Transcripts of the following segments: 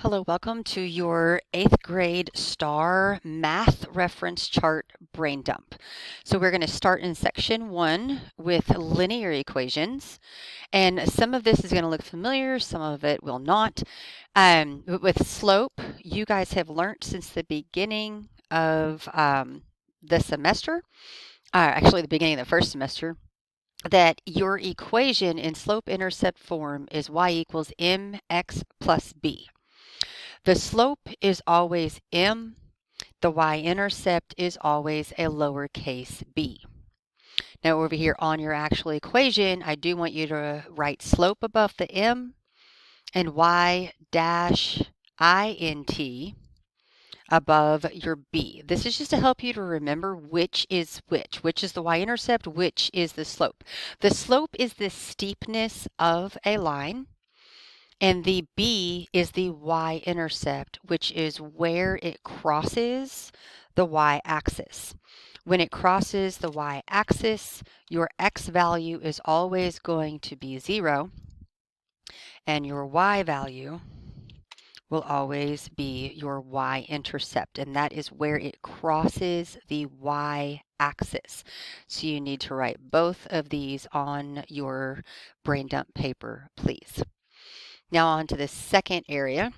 Hello, welcome to your 8th grade STAAR math reference chart brain dump. So we're going to start in section 1 with linear equations, and some of this is going to look familiar, some of it will not. But with slope, you guys have learned since the beginning of the semester, actually the beginning of the first semester, that your equation in slope-intercept form is y equals mx plus b. The slope is always m, the y-intercept is always a lowercase b. Now over here on your actual equation, I do want you to write slope above the m and y dash int above your b. This is just to help you to remember which is which is the y-intercept, which is the slope. The slope is the steepness of a line, and the b is the y-intercept, which is where it crosses the y-axis. When it crosses the y-axis, your x value is always going to be 0, and your y value will always be your y-intercept, and that is where it crosses the y-axis. So you need to write both of these on your brain dump paper, please. Now on to the second area.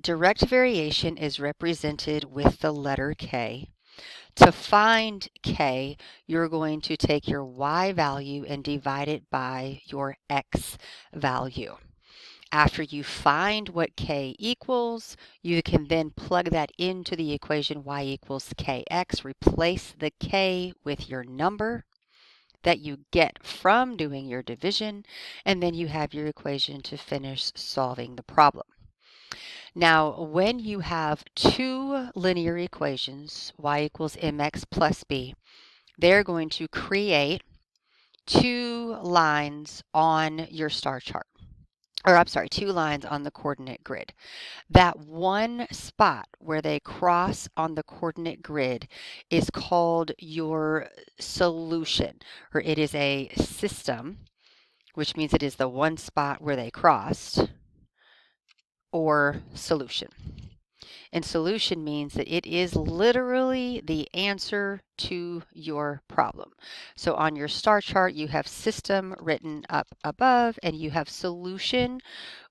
Direct variation is represented with the letter K. To find K, you're going to take your Y value and divide it by your X value. After you find what K equals, you can then plug that into the equation Y equals KX, replace the K with your number that you get from doing your division, and then you have your equation to finish solving the problem. Now, when you have two linear equations, y equals mx plus b, they're going to create two lines on your star chart. Or I'm sorry, two lines on the coordinate grid. That one spot where they cross on the coordinate grid is called your solution, or it is a system, which means it is the one spot where they crossed, or solution. And solution means that it is literally the answer to your problem. So on your star chart, you have system written up above, and you have solution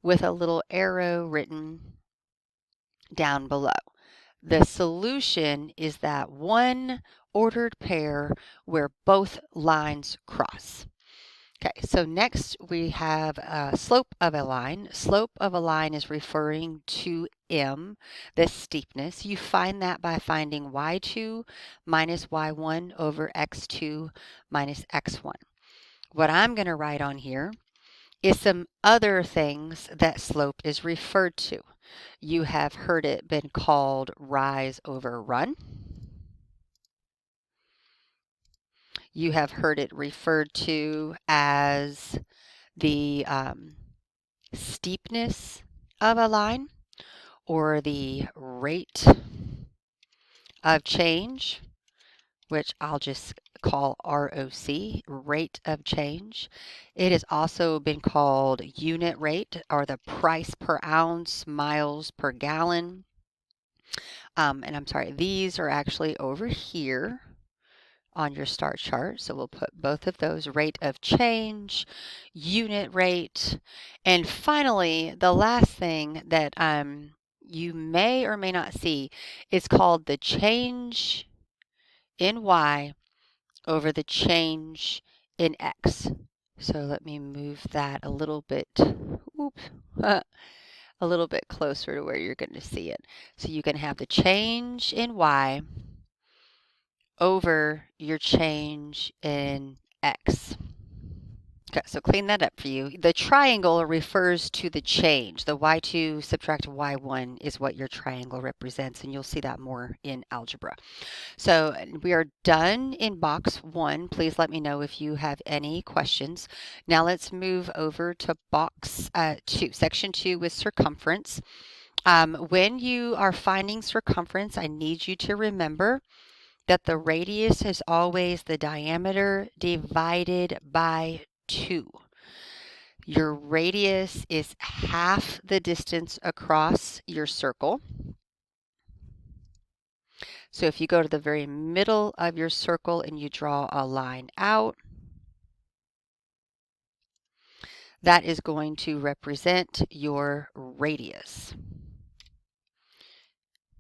with a little arrow written down below. The solution is that one ordered pair where both lines cross. Okay, so next we have slope of a line. Slope of a line is referring to m, the steepness. You find that by finding y2 minus y1 over x2 minus x1. What I'm going to write on here is some other things that slope is referred to. You have heard it been called rise over run. You have heard it referred to as the steepness of a line, or the rate of change, which I'll just call ROC, rate of change. It has also been called unit rate, or the price per ounce, miles per gallon. And I'm sorry, these are actually over here on your star chart. So we'll put both of those: rate of change, unit rate. And finally, the last thing that you may or may not see is called the change in Y over the change in X. So let me move that a little bit, a little bit closer to where you're going to see it. So you can have the change in Y over your change in X. Okay, so clean that up for you. The triangle refers to the change. The y2 subtract y1 is what your triangle represents, and you'll see that more in algebra. So we are done in box 1. Please let me know if you have any questions. Now let's move over to box 2, section 2 with circumference. When you are finding circumference, I need you to remember that the radius is always the diameter divided by 2. Your radius is half the distance across your circle. So if you go to the very middle of your circle and you draw a line out, that is going to represent your radius.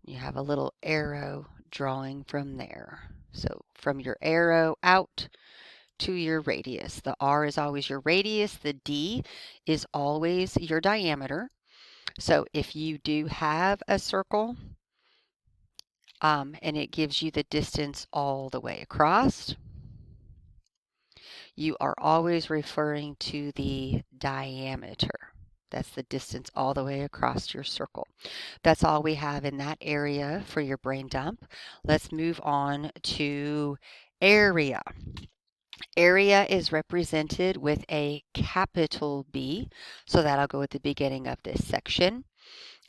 You have a little arrow drawing from there. So from your arrow out to your radius. The R is always your radius. The D is always your diameter. So if you do have a circle, and it gives you the distance all the way across, you are always referring to the diameter. That's the distance all the way across your circle. That's all we have in that area for your brain dump. Let's move on to area. Area is represented with a capital B, so that'll go at the beginning of this section.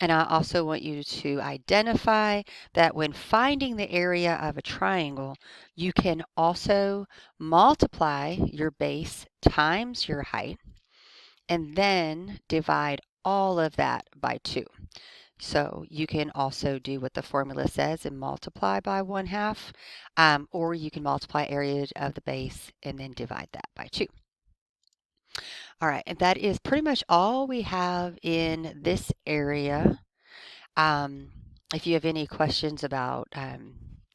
And I also want you to identify that when finding the area of a triangle, you can also multiply your base times your height and then divide all of that by 2. So you can also do what the formula says and multiply by 1/2, or you can multiply area of the base and then divide that by 2. All right, and that is pretty much all we have in this area. If you have any questions about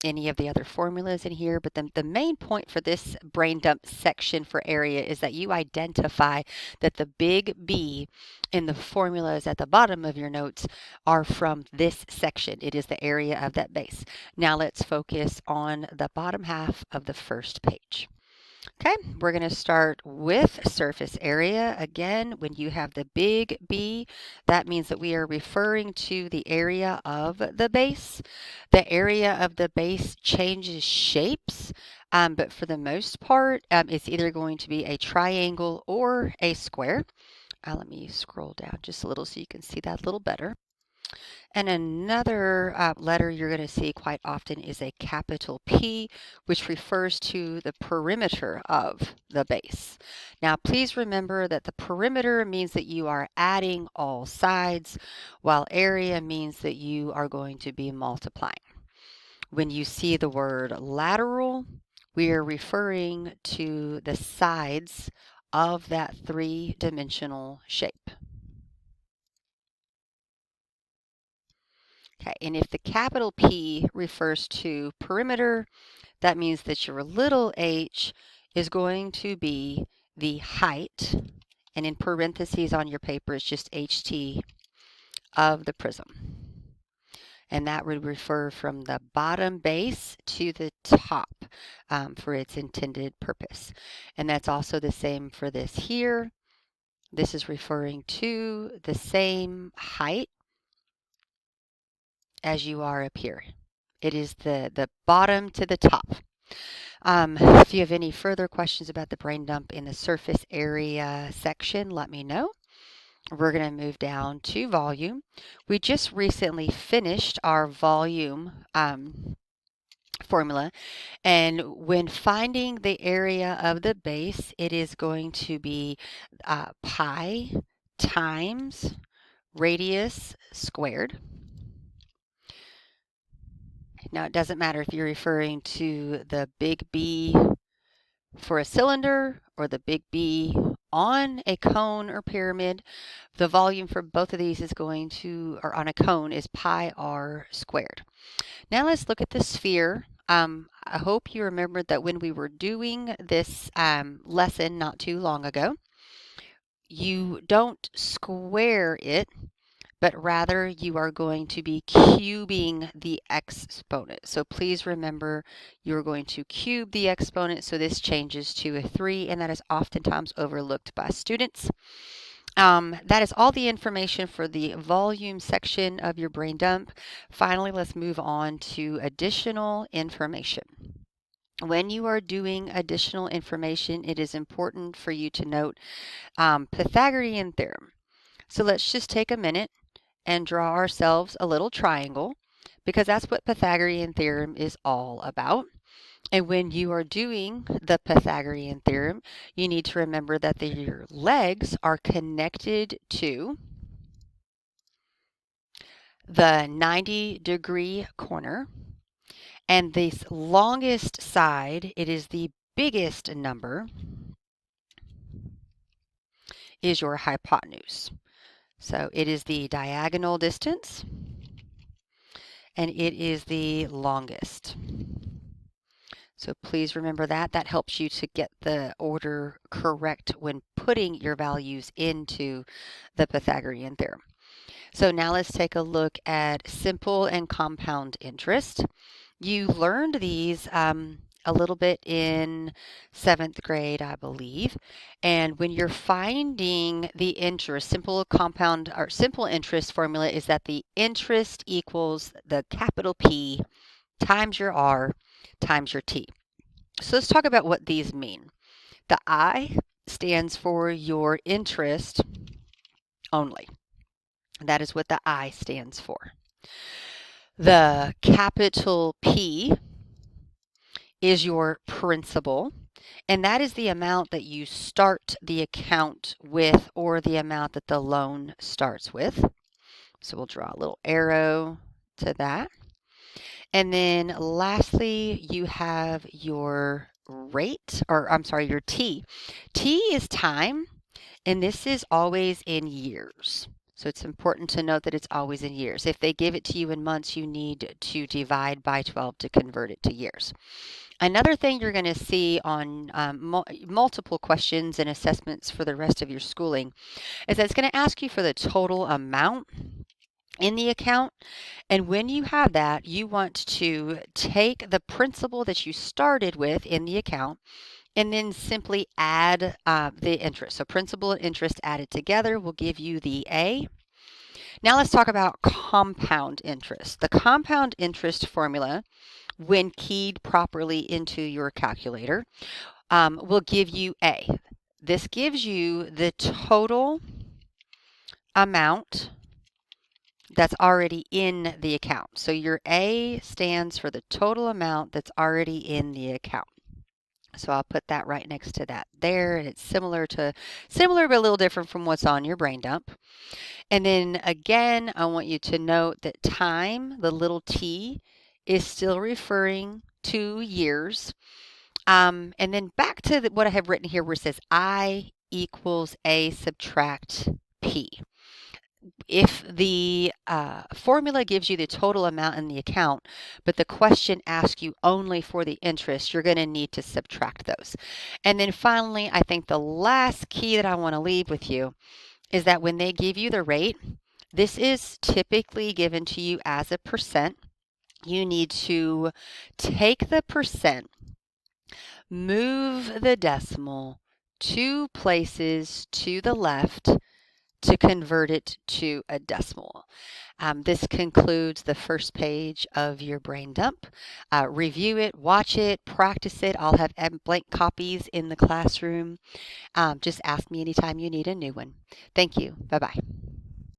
any of the other formulas in here, but the main point for this brain dump section for area is that you identify that the big B in the formulas at the bottom of your notes are from this section. It is the area of that base. Now let's focus on the bottom half of the first page. Okay, we're going to start with surface area. Again, when you have the big B, that means that we are referring to the area of the base. The area of the base changes shapes, but for the most part, it's either going to be a triangle or a square. Let me scroll down just a little so you can see that a little better. And another letter you're going to see quite often is a capital P, which refers to the perimeter of the base. Now, please remember that the perimeter means that you are adding all sides, while area means that you are going to be multiplying. When you see the word lateral, we are referring to the sides of that three-dimensional shape. Okay, and if the capital P refers to perimeter, that means that your little h is going to be the height, and in parentheses on your paper it's just HT of the prism. And that would refer from the bottom base to the top for its intended purpose. And that's also the same for this here. This is referring to the same height as you are up here. It is the bottom to the top. If you have any further questions about the brain dump in the surface area section, let me know. We're going to move down to volume. We just recently finished our volume formula, and when finding the area of the base, it is going to be pi times radius squared. Now, it doesn't matter if you're referring to the big B for a cylinder or the big B on a cone or pyramid. The volume for both of these is going to, or on a cone, is pi r squared. Now let's look at the sphere. I hope you remembered that when we were doing this lesson not too long ago, you don't square it, but rather you are going to be cubing the exponent. So please remember you're going to cube the exponent, so this changes to a 3, and that is oftentimes overlooked by students. That is all the information for the volume section of your brain dump. Finally, let's move on to additional information. When you are doing additional information, it is important for you to note Pythagorean theorem. So let's just take a minute and draw ourselves a little triangle, because that's what Pythagorean theorem is all about. And when you are doing the Pythagorean theorem, you need to remember that your legs are connected to the 90-degree corner, and this longest side, it is the biggest number, is your hypotenuse. So it is the diagonal distance, and it is the longest. So please remember that. That helps you to get the order correct when putting your values into the Pythagorean theorem. So now let's take a look at simple and compound interest. You learned these a little bit in 7th grade, I believe. And when you're finding the interest, simple compound or simple interest formula is that the interest equals the capital P times your R times your T. So let's talk about what these mean. The I stands for your interest only. That is what the I stands for. The capital P is your principal, and that is the amount that you start the account with or the amount that the loan starts with. So we'll draw a little arrow to that. And then lastly, you have your rate, or I'm sorry, your T. T is time, and this is always in years. So it's important to note that it's always in years. If they give it to you in months, you need to divide by 12 to convert it to years. Another thing you're going to see on multiple questions and assessments for the rest of your schooling is that it's going to ask you for the total amount in the account. And when you have that, you want to take the principal that you started with in the account and then simply add the interest. So principal and interest added together will give you the A. Now let's talk about compound interest. The compound interest formula, when keyed properly into your calculator, will give you A. This gives you the total amount that's already in the account. So your A stands for the total amount that's already in the account. So I'll put that right next to that there, and it's similar but a little different from what's on your brain dump. And then again, I want you to note that time, the little t, is still referring to years. And then back to what I have written here where it says I equals A subtract P. If the formula gives you the total amount in the account, but the question asks you only for the interest, you're going to need to subtract those. And then finally, I think the last key that I want to leave with you is that when they give you the rate, this is typically given to you as a percent. You need to take the percent, move the decimal 2 places to the left to convert it to a decimal. This concludes the first page of your brain dump. Review it, watch it, practice it. I'll have blank copies in the classroom. Just ask me anytime you need a new one. Thank you. Bye-bye.